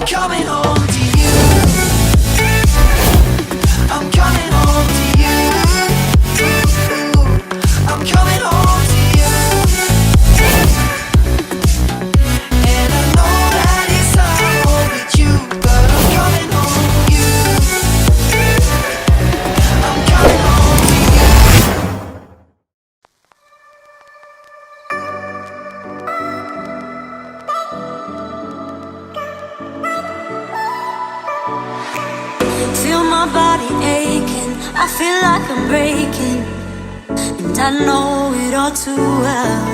coming home to you. I'm coming home to you. I'm coming home to you. And I know that it's hard with you, but I'm coming home to you. I'm coming home to you. Feel my body aching, I feel like I'm breaking, and I know it all too well.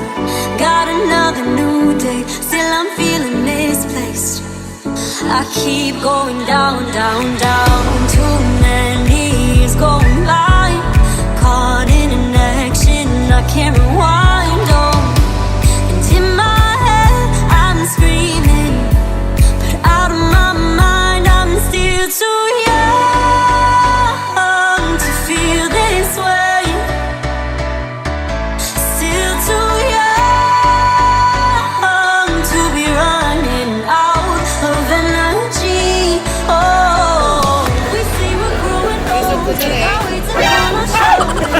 Got another new day, still I'm feeling misplaced. I keep going down, down, down. Too many years going by, caught in an action I can't rewind. Oh, and in my head I'm screaming, but out of my mind I'm still too young to feel this way. Still too young to be running out of energy. Oh, we say we're growing old, now it's upon our shoulders.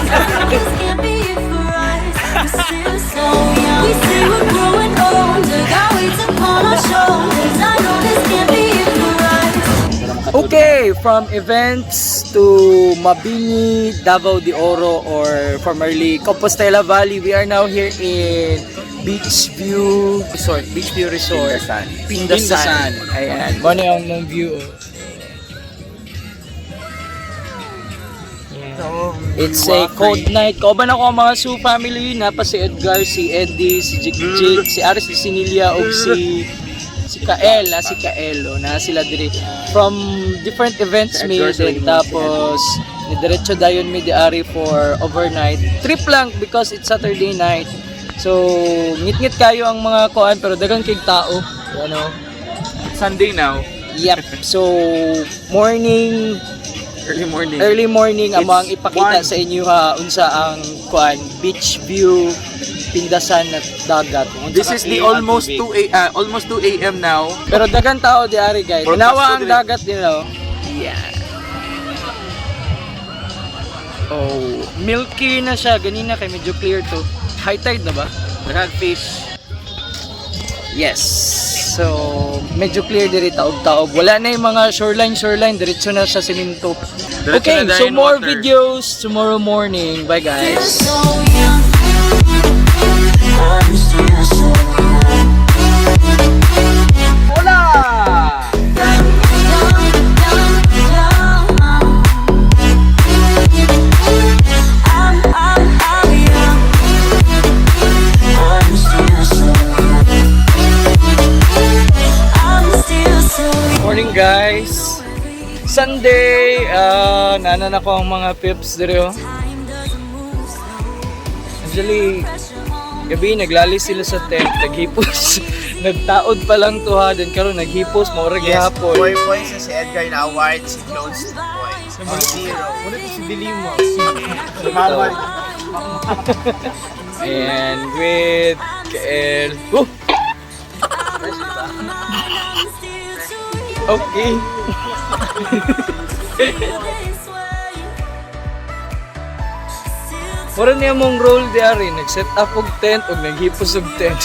This can't be it for us, we're still so young. We say we're growing older, now it's upon our shoulders. I know this can't be it for us. Okay, from events to Mabini, Davao de Oro, or formerly Compostela Valley, we are now here in Beachview Resort. Beachview Resort. Pindasan. Ayan. Mano yung view. It's a cold night. Kauban ako ang mga Su family. Napa si Edgar, si Eddie, si Jik, si Aris, si Sinilia, o si Kael, si Kael, na sila diri from different events mi din, tapos diretso dayon mi di ari for overnight trip lang because it's Saturday night, so ngit-ngit kayo ang mga kuan pero daghang kay tao, ano, Sunday now. yep. So early morning amang ipakita sa inyo ha unsa ang kuan beach view Pindasan at dagat. This is the almost 2 a.m. now. Pero daghang tao di ari guys. Tanawa ang dagat nila. Yeah. Oh, milky na siya. Ganina kay medyo clear to. High tide na ba? Daghang fish. Yes. So, medyo clear diri taob-taob. Wala na yung mga shoreline, diretso na sa semento. Okay, so more videos tomorrow morning. Bye guys. Morning guys, Sunday, naanan ako ang mga pips dito. Actually, gabi naglali sila sa tent, naghipos. Nagtaod pa lang to ha, then karon naghipos, maura gihapon. 4 points na si Edgar na award, si close 2 points. Number 0. Muna ito si Dilimo. And with KL. Okay. Mura niya mong role diari, nag-set up og tent o naghipos og tent.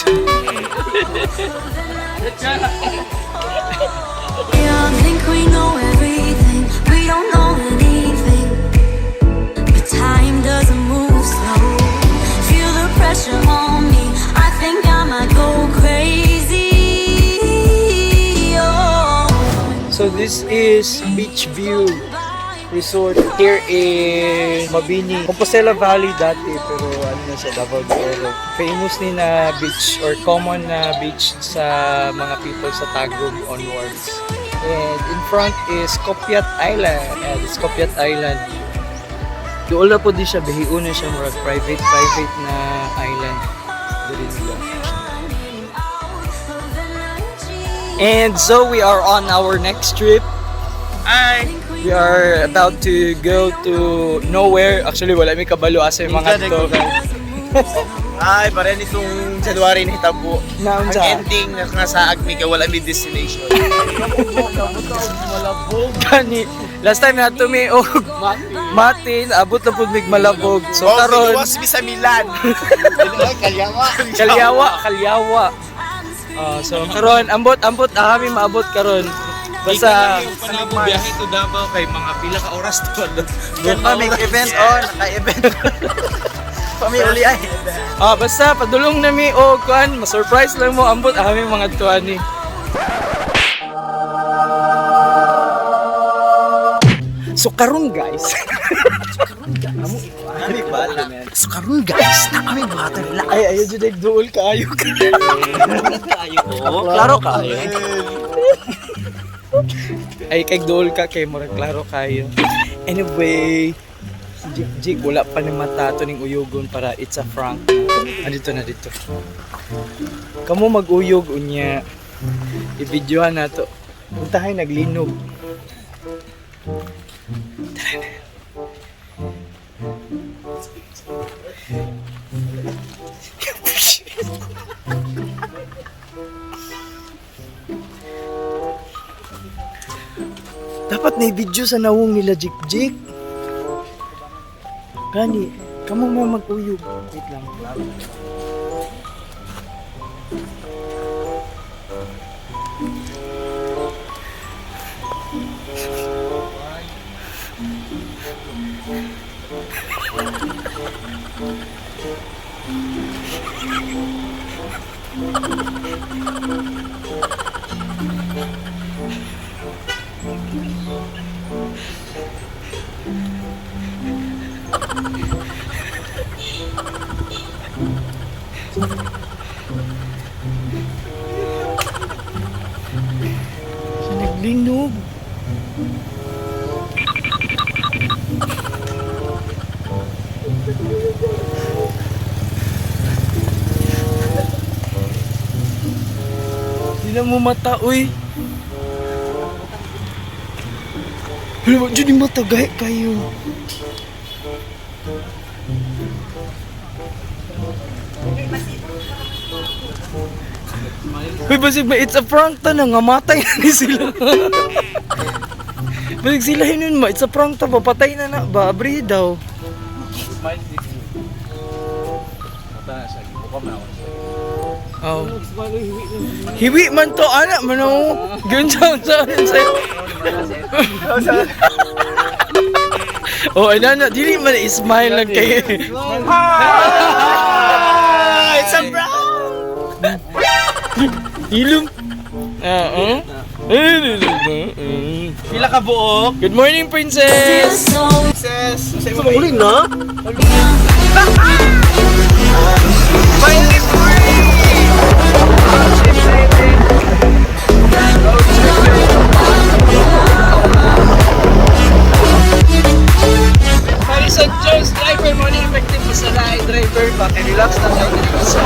I think we know everything, we don't know anything, but time doesn't move slow. Feel the pressure on me, I think I might go crazy. Oh. So this is Beachview Resort here in Mabini, Compostela Valley dati, pero ano na sa Davao Del Norte. Famous ni na beach or common na beach sa mga people sa Tagum onwards. And in front is Copiat Island. And it's Copiat Island. Doon na po di siya, bahiun na siya, murag private na island. Doon nila. And so we are on our next trip. Hi! We are about to go to nowhere. Actually, wala may kabalo asa yung mga to. Ay, pare nitong January ni Hitabo. Naon Ang sa? ending nga sa Agmi kay wala mi destination. Gani. Last time na tumi og Matin, abot na pud mig malabog. So Oh, karon sinuwas mi sa Milan. kalyawa. So karon ambot kami maabot karon. Basta Panabo biyahe to Davao kay mga pila ka oras to. Doon pa may event naka-event. Kami uli ay. basta padulong nami og kuan, ma-surprise lang mo ambot kami mga tuan ni. So karon guys. So karon guys, na kami bata nila. Ay ayo jud duol kaayo ka. Klaro ka. Ay kay duol ka kay murag klaro kayo. Anyway, Jig wala pa ni mata to ning uyogon para it's a prank. Dito na dito. Kamo mag-uyog unya. I-videohan nato. Puntahay naglinog. Tara na. Dapat na i-video sa nawong nila Jig. Gani, kamo mo mag-uyog. Wait lang. Naglinog. Hindi mo mata, uy. Hala, dyan yung mata, gaya kayo. Uy, basig it's a prank ta na nga, matay na ni sila. Basig sila hinun ma, it's a prank ta, papatay na na ba, abri daw. Oh. Hiwi man to, anak man o. Ganyan sa sa'yo. Oh, ay na, dili man i-smile lang kayo. It's a prank. Ilum. Pila ka buok. Good morning, princess. Success. Sa mahuli na? Finally Pindasan Jones driver mo ni effective sa driver ba? Relax na tayo dito sa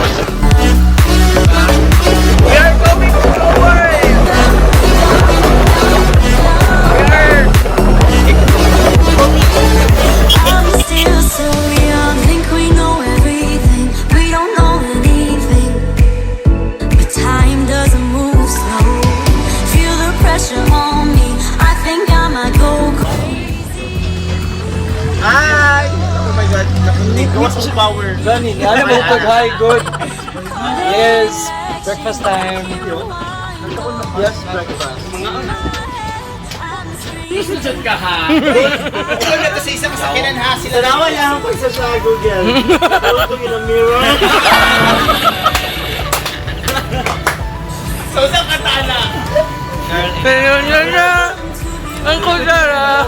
we are going forward! I'm still so young, think we know everything. We don't know anything, but time doesn't move slow. Feel the pressure on me, I think I might go crazy. Hi! Oh my God, nakundig ko sa power. Gani, alam mo pag hi, good. Yes, breakfast time. Yes, breakfast. Ikaw na to sa isang sakinan ha, sila naman lang pag sa Google. Looking in a mirror. So, saan ka tana? Pero na, ang kudara.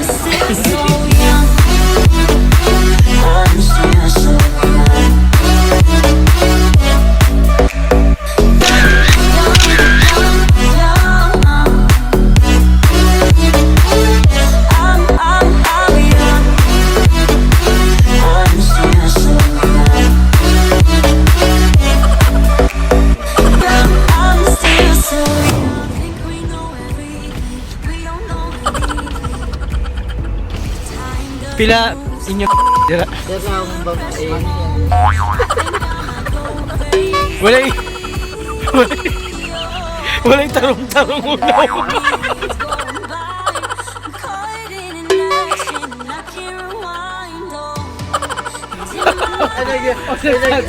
Still so young, I'm still so young. Pila inyo dira. Walay walay tarong-tarong unaw.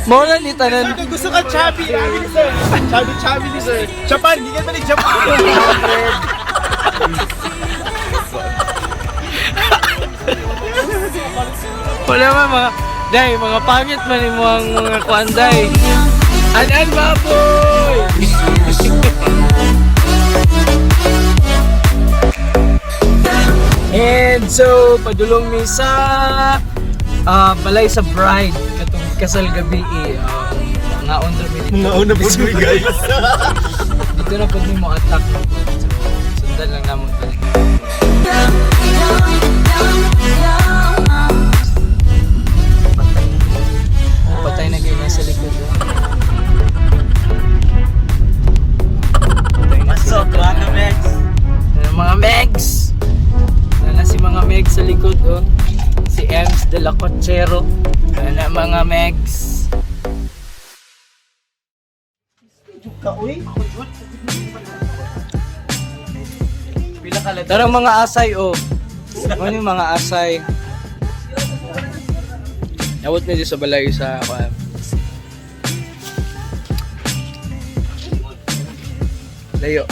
Mora ni tanan. Gusto ka chubby, ni sir. Chubby ni sir. Japan, hindi ka ba ni Japan? Wala man mga day, mga pangit man yung mga kuanday. An baboy! And so, padulong mi sa balay sa bride katong kasal gabi nga on the minute. Nauna po ni guys. Dito na pud mo attack no. So, sundan lang namon to. Patay na kayo nasa likod. Pasok, mga Megs. Mga Megs! Na si mga Megs sa likod, oh. Si Ems de la Cochero. Na mga Megs. Darang mga asay, oh. Ano yung mga asay? Nawot na dito sa balay sa ako. Layo.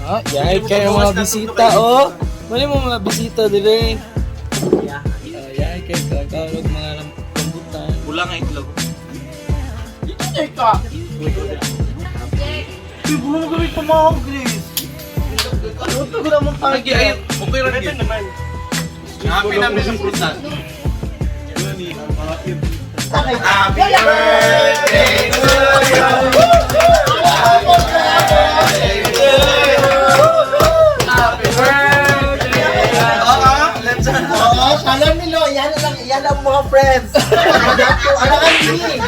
Ah, yahay kayo mga bisita, oh. Mali mo mga bisita dire. Yahay kayo kagawag mga rambutan. Kulang ang itlog. Ibu mo gawin tumawag, Grace. Ito ko naman tayo. Ay, okay rin yun. Happy namin sa prutas. Happy birthday to you. Happy birthday. Let's Oo, alam nilo, yan ang mga friends. Ano ka ni?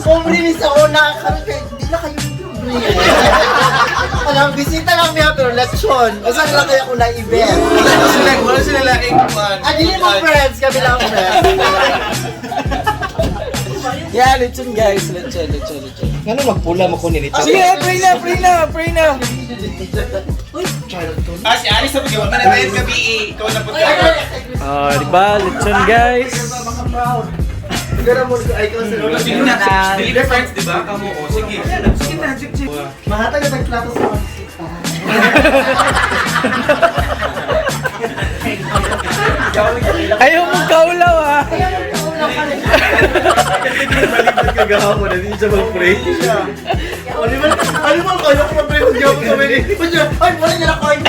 Pobre ni sa una, hindi na kayo pobre. Alam, bisita lang niya, pero lechon. O saan lang kaya kung na-event? Wala sila laking kuhan. Hindi mo friends, kami lang friends. Yeah, lechon guys, lechon. Ano magpula mo kunin ito? Sige, pray na. Si Aris sa pagkawa ka na tayo gabi. Ikaw na po Diba, lechon guys. Sige na. Deliver friends, di ba? Kamu, o sige. Sige na, chik. Mahatag na tagplato sa mga bisita. Ayaw mong kaulaw, ha. Kagahapon na din siya mag-pray. Ano mo kaya ko mag-pray kung gawin ko kami? Ay, wala niya na kain!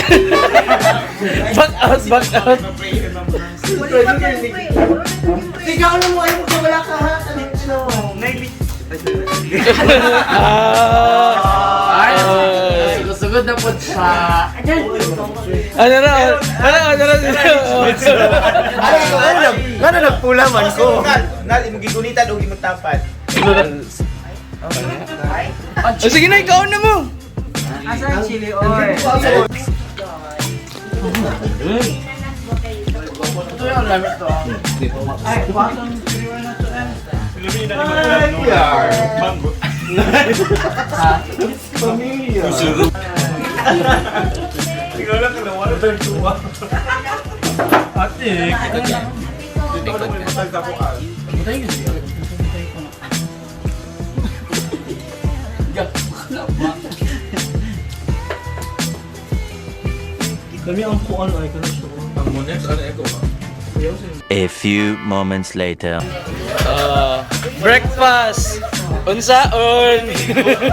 Back out. Ikaw na mo, ayaw mo ka wala ka ha? Sugod na po siya. Ano na? Ano nagpula man ko? Nali mo gigunitan o gimutapan. Sige na, ikaw na mo. Asa chili oil? Ito yung lamit to. Ay, bakang kiriwa na to Mango. Pamilya. Ikaw lang ka na, wala tayong tuwa. Ate, kita dyan. Kami ang kuan ay kana siya. Ang monex, ano ito ba? A few moments later. Breakfast. Unsaon.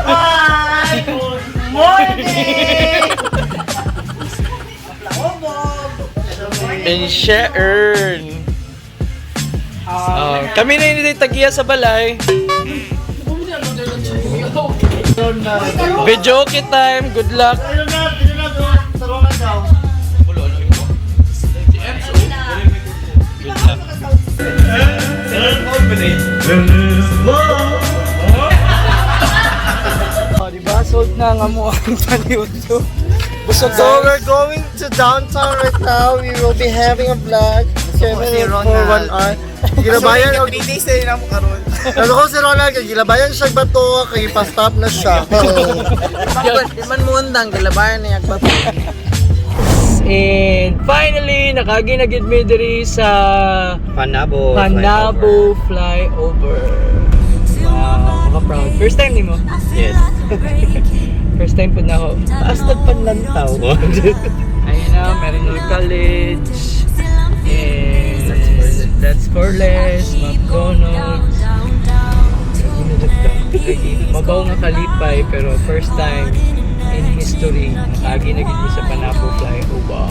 Hi! Good morning! And share. Kami na hindi tagiya sa balay. Video okay time. Good luck. Ayun na, sarungan daw. Diba? Sold na nga mo ang taniuto. Busog So we're going to downtown right now. We will be having a vlog. 7 for 1 hour. Gilabayan og 3 days na yun ako karon. Ano ko si Ronald, gilabayan siya bato kay pa-stop na siya. Di man mo undang, gilabayan niya ba? And finally, nakaginagid mi diri sa Panabo. Panabo flyover. Wow, maka-proud. First time ni mo? Yes. First time po na ako. Basta panlantaw. Ayun na, Marinol College. And that's for less, McDonald's. Mabaw nga kalipay, pero first time in history, nakaginagid mi sa Panabo flyover.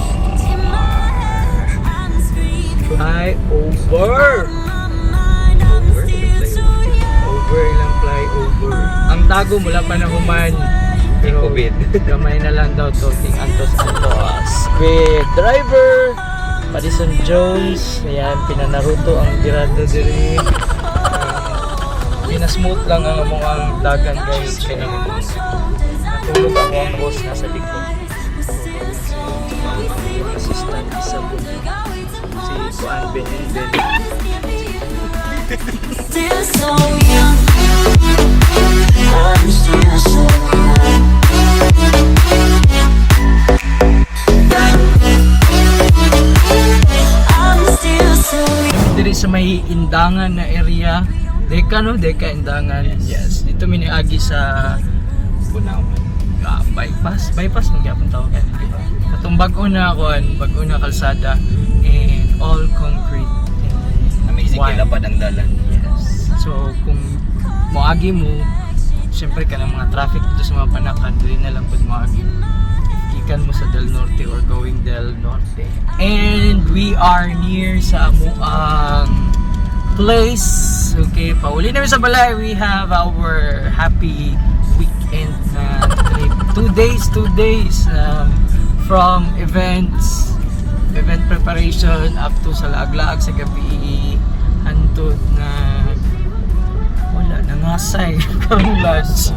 Flyover! Over lang flyover. Ang Tagum mula pa na human. Pero gamay na lang daw to. Ting antos-antos. With driver Madison Jones. Ayan, pinanaruto ang dirado diri. Pinasmooth lang ang among dagan guys. Kaya natulog ako ang boss nasa likod. Assistant isa po. Si Kuan Ben. Still so young. I'm still so young. I'm still so young. Diri sa may Indangan na area. Deka Indangan. Yes. Dito miniagi sa Bunao. Bypass magyapon tawag yan, di ba? Katong bago na kalsada and all concrete. Amazing kilapad ang dalan. Yes. So kung moagi mo, syempre ka ng mga traffic dito sa mga Panakan, dili na lang pud moagi. Ikan mo sa Del Norte or going Del Norte. And we are near sa amuang place. Okay, pauli na sa balay. We have our happy weekend na trip. 2 days from event preparation up to sa laag-laag sa gabi hantod na wala nangasay kang lunch.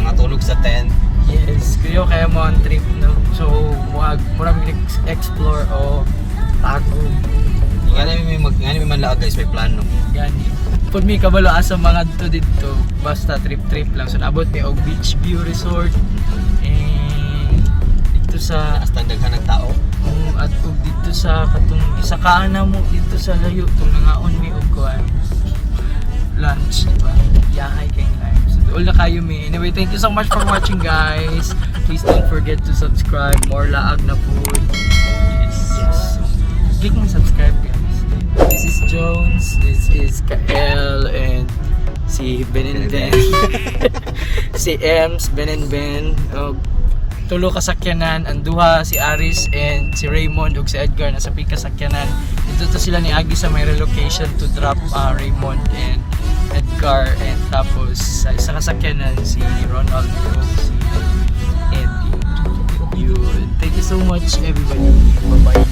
Mga tulog sa tent. Yes, kaya mo ang trip no. So murag explore o Tagum. Ngani may manlaag guys, may plano. Gani. Pud mi kabalo asa mga dito basta trip lang. So naabot mi og beach view resort and dito sa Hasta daghan ng tao. at ug dito sa katong isa ka na mo dito sa layo tong nangaon mi og kuan lunch, di ba? Biyahe kay live. So doon na kayo mi. Anyway, thank you so much for watching guys. Please don't forget to subscribe. More laag na food. Yes. Click mo subscribe guys. This is Jones, this is Kael, and si Ben and Ben. Si Ems, Ben and Ben. Tulo kasakyanan, ang duha si Aris and si Raymond ug si Edgar nasa pikasakyanan. Dito to sila ni Agi sa may relocation to drop Raymond and Edgar, and tapos sa isa kasakyanan si Ronald ug si Eddie. Yun. Thank you so much everybody. Bye bye.